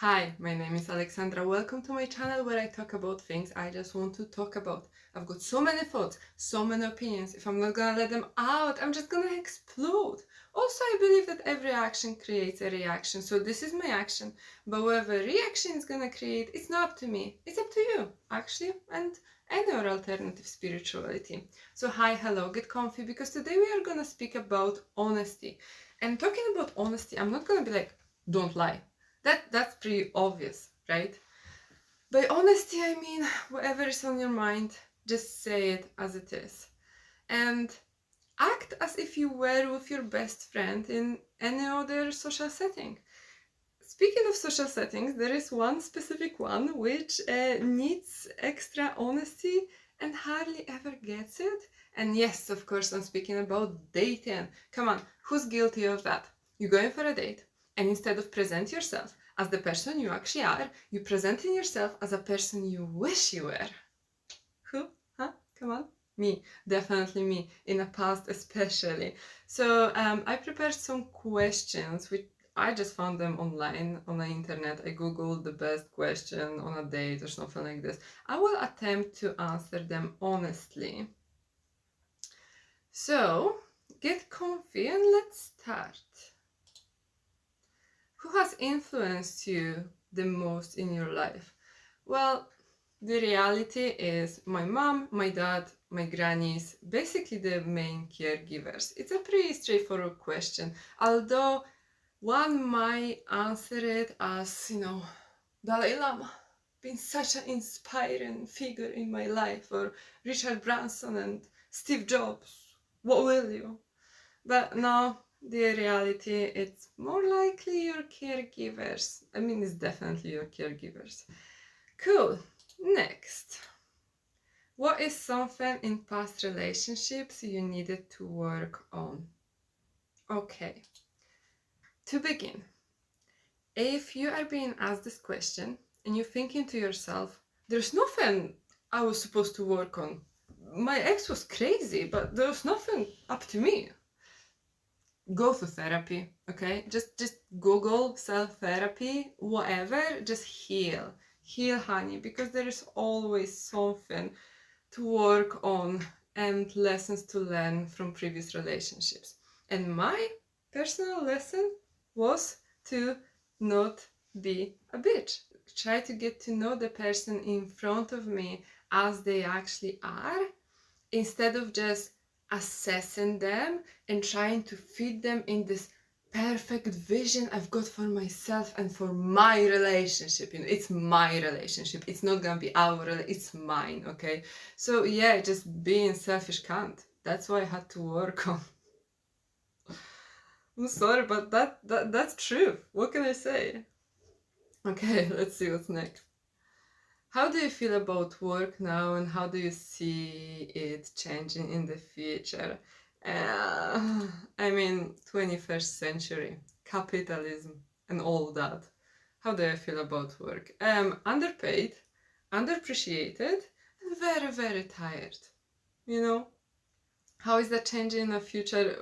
Hi, my name is Aleksandra. Welcome to my channel where I talk about things I just want to talk about. I've got so many thoughts, so many opinions. If I'm not gonna let them out, I'm just gonna explode. Also, I believe that every action creates a reaction, so this is my action. But whatever reaction is gonna create, it's not up to me. It's up to you, actually, and any other alternative spirituality. So hi, hello, get comfy, because today we are gonna speak about honesty. And talking about honesty, I'm not gonna be like, don't lie. That's pretty obvious, right? By honesty, I mean whatever is on your mind, just say it as it is. And act as if you were with your best friend in any other social setting. Speaking of social settings, there is one specific one which needs extra honesty and hardly ever gets it. And yes, of course, I'm speaking about dating. Come on, who's guilty of that? You're going for a date, and instead of present yourself as the person you actually are, you're presenting yourself as a person you wish you were. Who? Huh? Come on. Me, definitely me, in the past especially. So I prepared some questions which I just found them online on the internet. I googled the best question on a date or something like this. I will attempt to answer them honestly. So get comfy and let's start. Who has influenced you the most in your life? Well, the reality is my mom, my dad, my grannies, basically the main caregivers. It's a pretty straightforward question, although one might answer it as, Dalai Lama, been such an inspiring figure in my life, or Richard Branson and Steve Jobs, what will you? But no, the reality, it's more likely your caregivers. I mean, it's definitely your caregivers. Cool. Next. What is something in past relationships you needed to work on? Okay. To begin, if you are being asked this question and you're thinking to yourself, there's nothing I was supposed to work on. My ex was crazy, but there was nothing up to me. Go for therapy, okay? Just Google self-therapy, whatever, just heal. Heal, honey, because there is always something to work on and lessons to learn from previous relationships. And my personal lesson was to not be a bitch. Try to get to know the person in front of me as they actually are, instead of just assessing them and trying to fit them in this perfect vision I've got for myself and for my relationship. It's my relationship. It's not gonna be it's mine, okay? So yeah, just being selfish cunt. That's why I had to work on. I'm sorry, but that's true. What can I say? Okay, let's see what's next. How do you feel about work now, and how do you see it changing in the future? I mean, 21st century, capitalism, and all that. How do I feel about work? Underpaid, underappreciated, and very, very tired. You know? How is that changing in the future?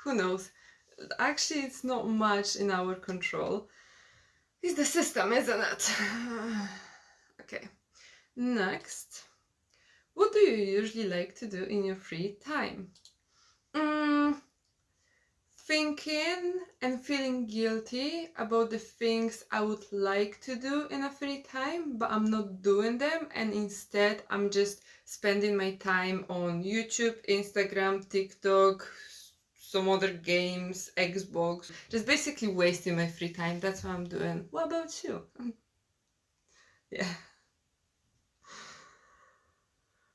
Who knows? Actually, it's not much in our control. It's the system, isn't it? Okay. Next. What do you usually like to do in your free time? Thinking and feeling guilty about the things I would like to do in a free time, but I'm not doing them, and instead I'm just spending my time on YouTube, Instagram, TikTok, some other games, Xbox, just basically wasting my free time. That's what I'm doing. What about you? Yeah.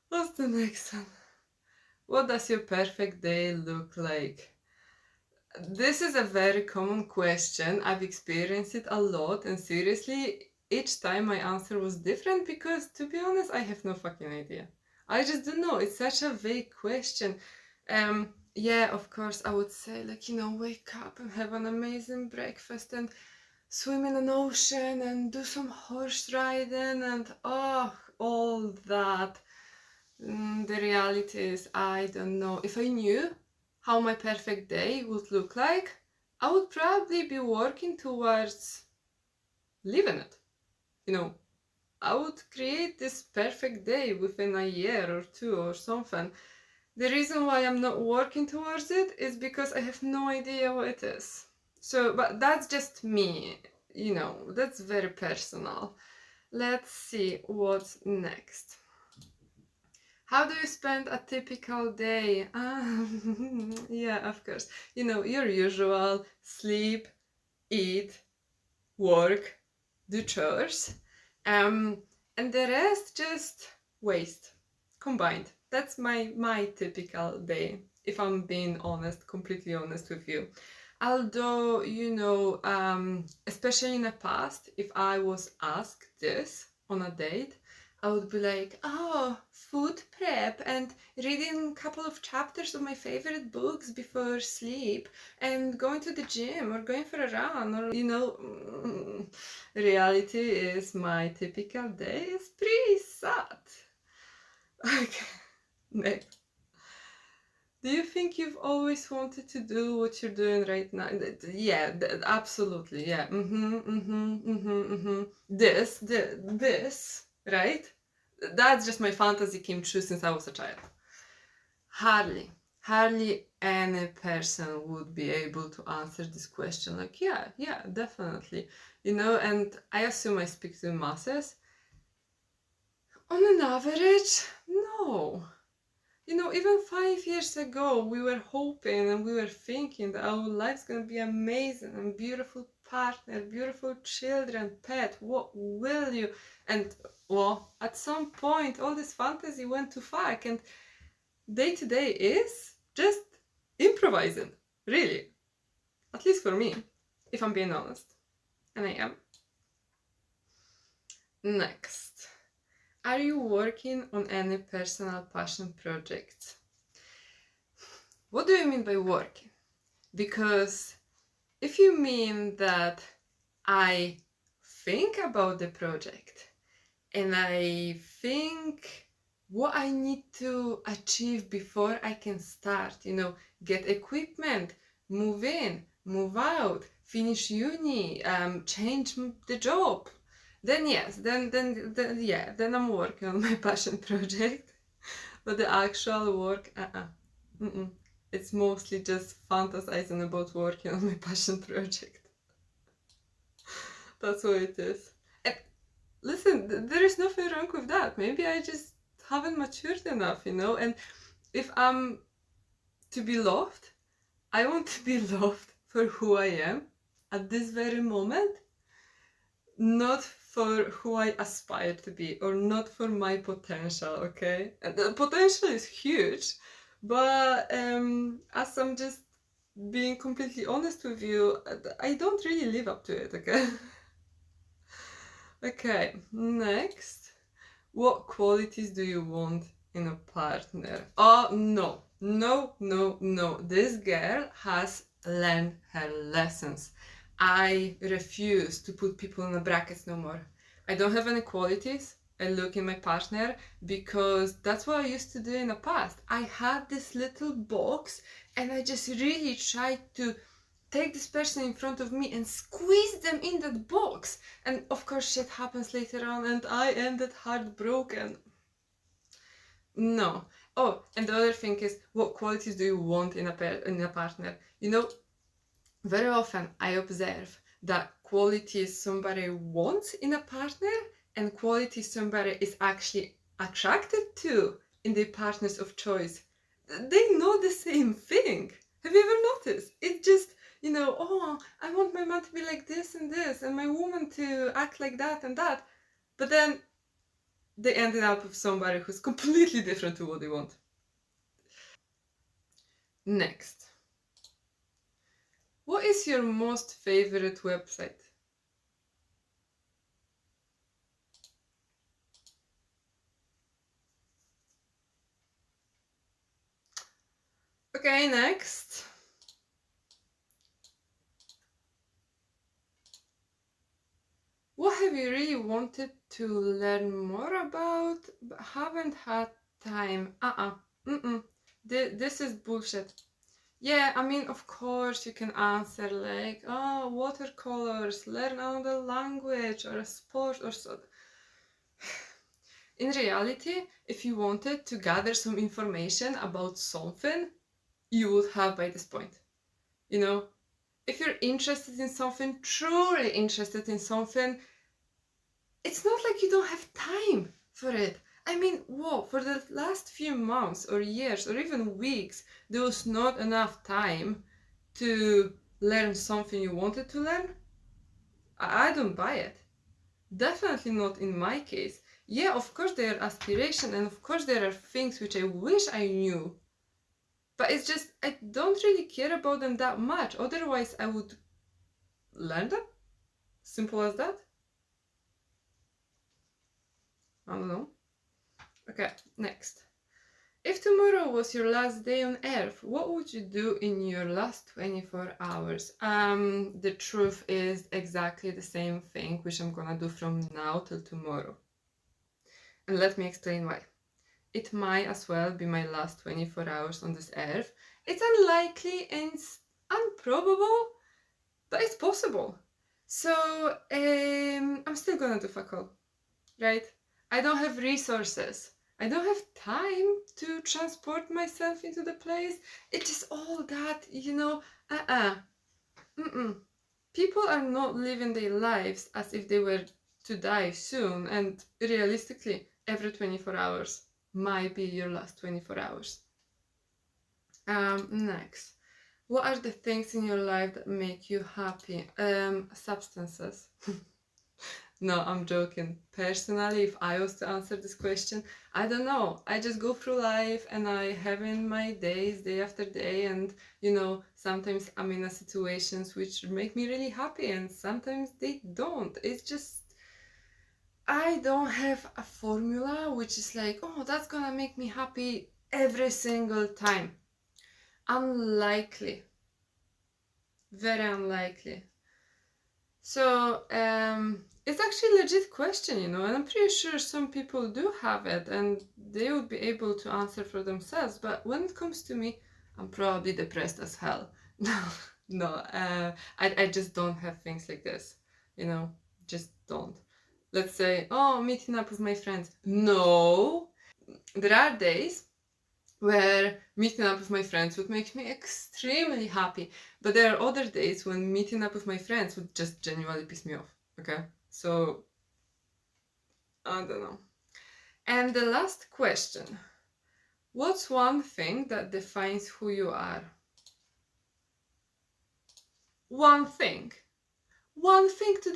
What's the next one? What does your perfect day look like? This is a very common question. I've experienced it a lot, and seriously, each time my answer was different because, to be honest, I have no fucking idea. I just don't know. It's such a vague question. Yeah, of course, I would say, wake up and have an amazing breakfast and swim in an ocean and do some horse riding and all that. The reality is, I don't know. If I knew how my perfect day would look like, I would probably be working towards live in it. You know, I would create this perfect day within a year or two or something. The reason why I'm not working towards it is because I have no idea what it is. So, but that's just me, you know, that's very personal. Let's see what's next. How do you spend a typical day? Yeah, of course. You know, your usual sleep, eat, work, do chores, and the rest just waste combined. That's my typical day, if I'm being honest, completely honest with you. Although, you know, especially in the past, if I was asked this on a date, I would be like, oh, food prep and reading a couple of chapters of my favorite books before sleep and going to the gym or going for a run, or, you know, reality is my typical day is pretty sad. Okay, next. Do you think you've always wanted to do what you're doing right now? Yeah, absolutely. Yeah. This, right? That's just my fantasy came true since I was a child. Hardly any person would be able to answer this question. Like, yeah, definitely. You know, and I assume I speak to the masses. On an average, no. You know, even 5 years ago, we were hoping and we were thinking that our life's gonna be amazing and beautiful partner, beautiful children, pet, what will you? And well, at some point, all this fantasy went to fuck, and day to day is just improvising, really. At least for me, if I'm being honest. And I am. Next. Are you working on any personal passion projects? What do you mean by working? Because if you mean that I think about the project and I think what I need to achieve before I can start, you know, get equipment, move in, move out, finish uni, change the job, then yes, then yeah, then I'm working on my passion project. But the actual work, mm-mm. It's mostly just fantasizing about working on my passion project. That's what it is. And listen, there is nothing wrong with that. Maybe I just haven't matured enough, you know? And if I'm to be loved, I want to be loved for who I am at this very moment, not for who I aspire to be, or not for my potential, okay? And the potential is huge, but as I'm just being completely honest with you, I don't really live up to it, okay? Okay, next. What qualities do you want in a partner? Oh, no. This girl has learned her lessons. I refuse to put people in the brackets no more. I don't have any qualities. I look in my partner because that's what I used to do in the past. I had this little box and I just really tried to take this person in front of me and squeeze them in that box. And of course shit happens later on and I ended heartbroken. No. Oh, and the other thing is, what qualities do you want in a partner? You know, very often I observe that qualities somebody wants in a partner and qualities somebody is actually attracted to in their partners of choice. They know the same thing. Have you ever noticed? It's just, you know, oh, I want my man to be like this and my woman to act like that and that. But then they ended up with somebody who's completely different to what they want. Next. What is your most favorite website? Okay, next. What have you really wanted to learn more about but haven't had time? This is bullshit. Yeah, I mean, of course you can answer like, oh, what watercolors, learn another language or a sport or so. In reality, if you wanted to gather some information about something, you would have by this point. You know, if you're interested in something, truly interested in something, it's not like you don't have time for it. I mean, whoa, for the last few months or years or even weeks, there was not enough time to learn something you wanted to learn? I don't buy it. Definitely not in my case. Yeah, of course there are aspirations and of course there are things which I wish I knew. But it's just, I don't really care about them that much. Otherwise, I would learn them. Simple as that. I don't know. Okay, next. If tomorrow was your last day on earth, what would you do in your last 24 hours? The truth is exactly the same thing which I'm gonna do from now till tomorrow. And let me explain why. It might as well be my last 24 hours on this earth. It's unlikely and improbable, but it's possible. So I'm still gonna do fuck all, right? I don't have resources. I don't have time to transport myself into the place. It's just all that, you know, People are not living their lives as if they were to die soon, and realistically, every 24 hours might be your last 24 hours. Next. What are the things in your life that make you happy? Substances. No, I'm joking. Personally, if I was to answer this question, I don't know. I just go through life and I have in my days, day after day, and you know, sometimes I'm in a situations which make me really happy and sometimes they don't. It's just, I don't have a formula which is like, oh, that's gonna make me happy every single time. Unlikely. Very unlikely. So, it's actually a legit question, you know, and I'm pretty sure some people do have it and they would be able to answer for themselves. But when it comes to me, I'm probably depressed as hell. No, I just don't have things like this, you know, just don't. Let's say, oh, meeting up with my friends. No, there are days where meeting up with my friends would make me extremely happy. But there are other days when meeting up with my friends would just genuinely piss me off, okay? So, I don't know. And the last question. What's one thing that defines who you are? One thing. One thing to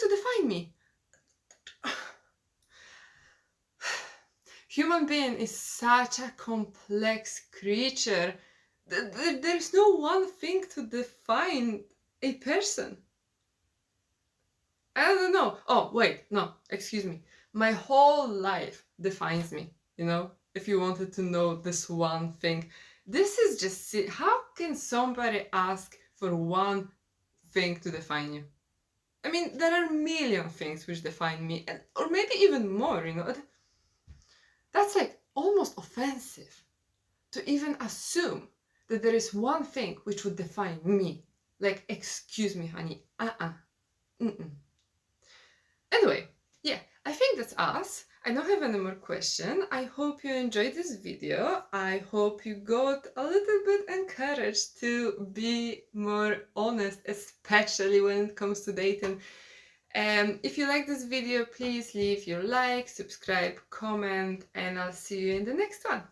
define me. Human being is such a complex creature. There's no one thing to define a person. I don't know. Oh, wait, no, excuse me. My whole life defines me, you know? If you wanted to know this one thing. This is just, how can somebody ask for one thing to define you? I mean, there are a million things which define me, or maybe even more, you know? That's like almost offensive to even assume that there is one thing which would define me. Like, excuse me, honey. Anyway, yeah, I think that's us. I don't have any more questions. I hope you enjoyed this video. I hope you got a little bit encouraged to be more honest, especially when it comes to dating. If you like this video, please leave your like, subscribe, comment, and I'll see you in the next one.